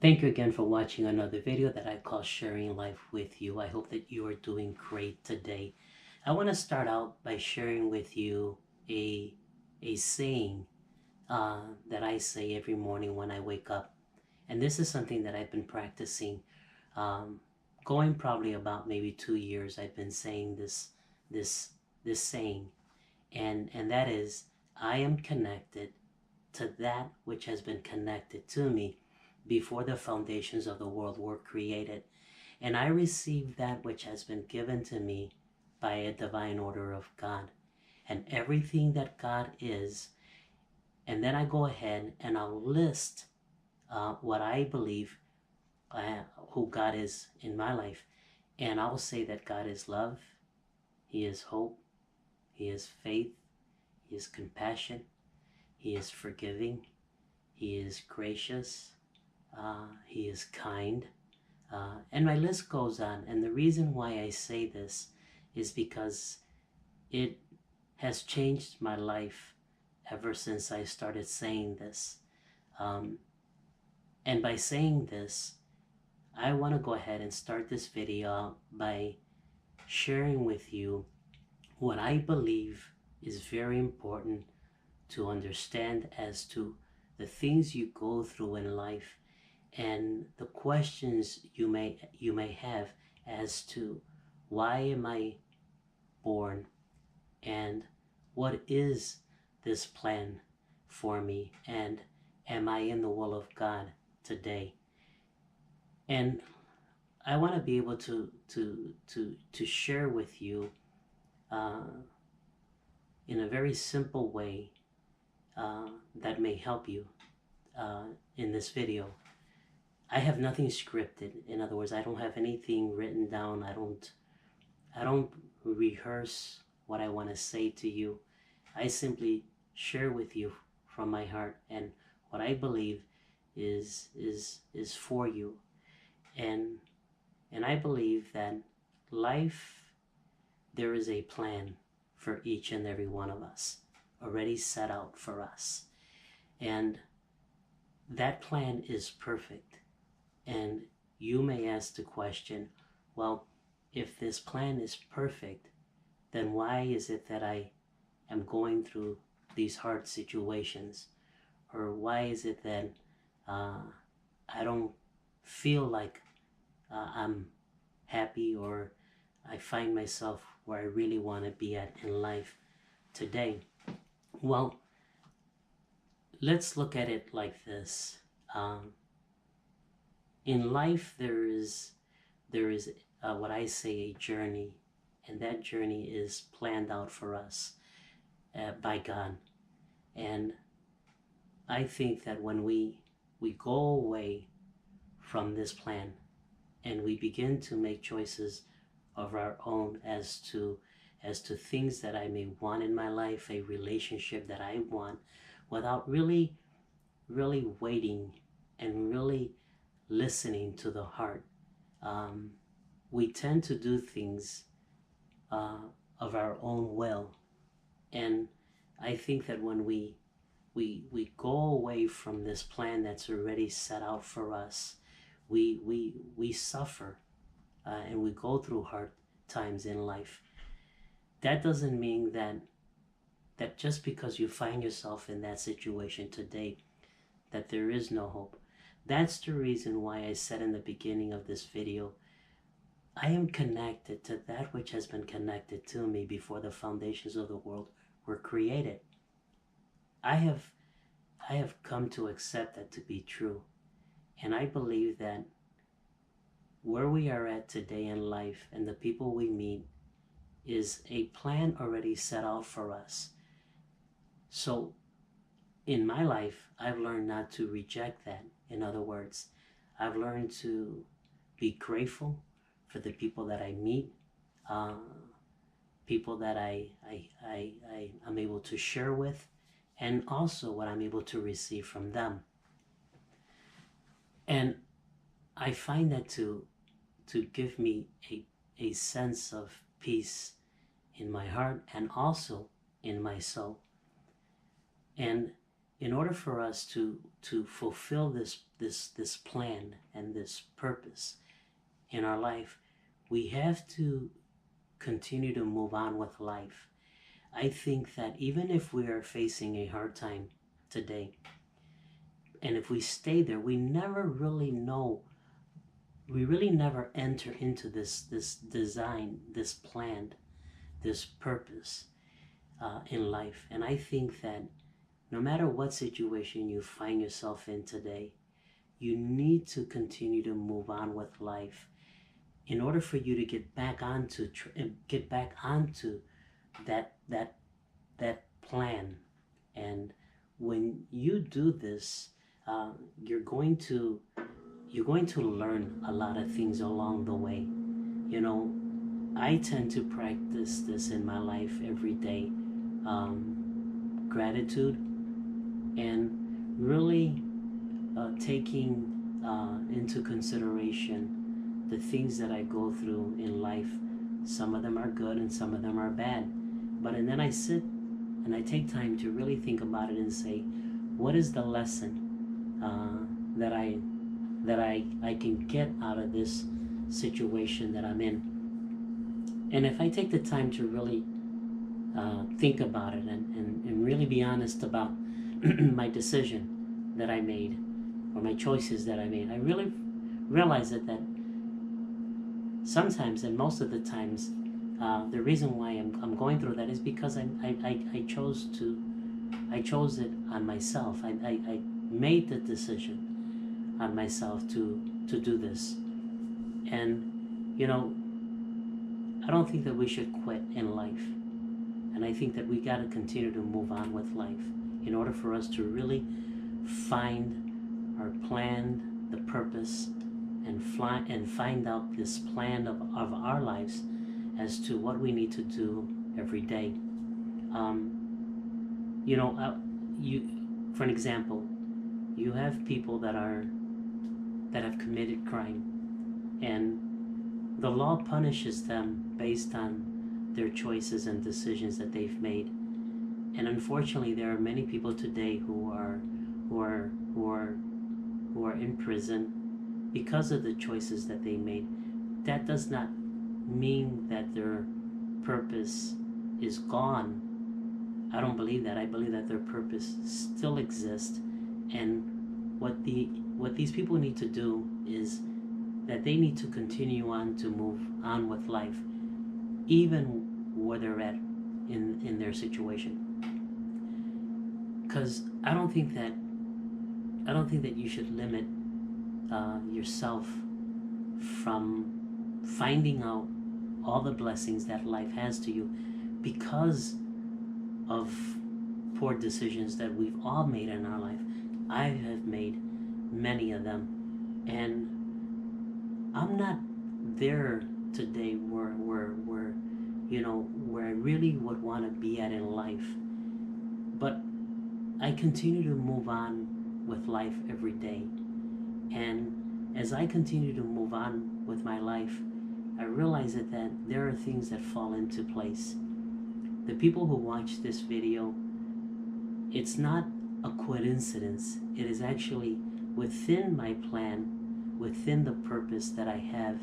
Thank you again for watching another video that I call Sharing Life with You. I hope that you are doing great today. I want to start out by sharing with you a, a saying that I say every morning when I wake up. And this is something that I've been practicing um, going probably about maybe 2 years. I've been saying this this saying, and that is, I am connected to that which has been connected to me before the foundations of the world were created. And I receive that which has been given to me by a divine order of God. And everything that God is, and then I go ahead and I'll list what I believe who God is in my life. And I'll say that God is love, He is hope, He is faith, He is compassion, He is forgiving, He is gracious, He is kind, and my list goes on. And the reason why I say this is because it has changed my life ever since I started saying this. Um, and by saying this, I want to go ahead and start this video by sharing with you what I believe is very important to understand as to the things you go through in life and the questions you may have as to why am I born, and what is this plan for me, and am I in the will of God today. And I want to be able to share with you uh, in a very simple way that may help you in this video. I have nothing scripted. In other words, I don't have anything written down. I don't rehearse what I want to say to you. I simply share with you from my heart and what I believe is for you. And I believe that life, there is a plan for each and every one of us already set out for us. And that plan is perfect. And you may ask the question, well, if this plan is perfect, then why is it that I am going through these hard situations? Or why is it that uh, I don't feel like I'm happy, or I find myself where I really want to be at in life today? Well, let's look at it like this. In life, there is what I say, a journey, and that journey is planned out for us by God. And I think that when we go away from this plan and we begin to make choices of our own as to things that I may want in my life, a relationship that I want, without really waiting and really listening to the heart, we tend to do things uh, of our own will. And I think that when we go away from this plan that's already set out for us, we suffer, and we go through hard times in life. That doesn't mean that just because you find yourself in that situation today, that there is no hope. That's the reason why I said in the beginning of this video, I am connected to that which has been connected to me before the foundations of the world were created. I have come to accept that to be true. And I believe that where we are at today in life and the people we meet is a plan already set out for us. So in my life, I've learned not to reject that. In other words, I've learned to be grateful for the people that I meet, uh, people that I'm able to share with, and also what I'm able to receive from them. And I find that to give me a sense of peace in my heart and also in my soul. And in order for us to fulfill this plan and this purpose in our life, we have to continue to move on with life. I think that even if we are facing a hard time today, and if we stay there, we never really know, we really never enter into this design, this plan, this purpose in life. And I think that no matter what situation you find yourself in today, you need to continue to move on with life in order for you to get back onto that plan. And when you do this, you're going to learn a lot of things along the way. You know, I tend to practice this in my life every day. Gratitude, and really taking into consideration the things that I go through in life. Some of them are good and some of them are bad. And then I sit and I take time to really think about it and say, what is the lesson that I can get out of this situation that I'm in? And if I take the time to really think about it and really be honest about my decision that I made, or my choices that I made, I really realize that sometimes, and most of the times, the reason why I'm going through that is because I chose it on myself. I made the decision on myself to do this. And you know, I don't think that we should quit in life. And I think that we got to continue to move on with life in order for us to really find our plan, the purpose, and find out this plan of our lives as to what we need to do every day. For an example, you have people that have committed crime, and the law punishes them based on their choices and decisions that they've made. And unfortunately, there are many people today who are in prison because of the choices that they made. That does not mean that their purpose is gone. I don't believe that. I believe that their purpose still exists. And what these people need to do is that they need to continue on to move on with life, even where they're at in their situation. Because I don't think that you should limit yourself from finding out all the blessings that life has to you because of poor decisions that we've all made in our life. I have made many of them, and I'm not there today where I really would want to be at in life. But I continue to move on with life every day. And as I continue to move on with my life, I realize that there are things that fall into place. The people who watch this video, it's not a coincidence. It is actually within my plan, within the purpose that I have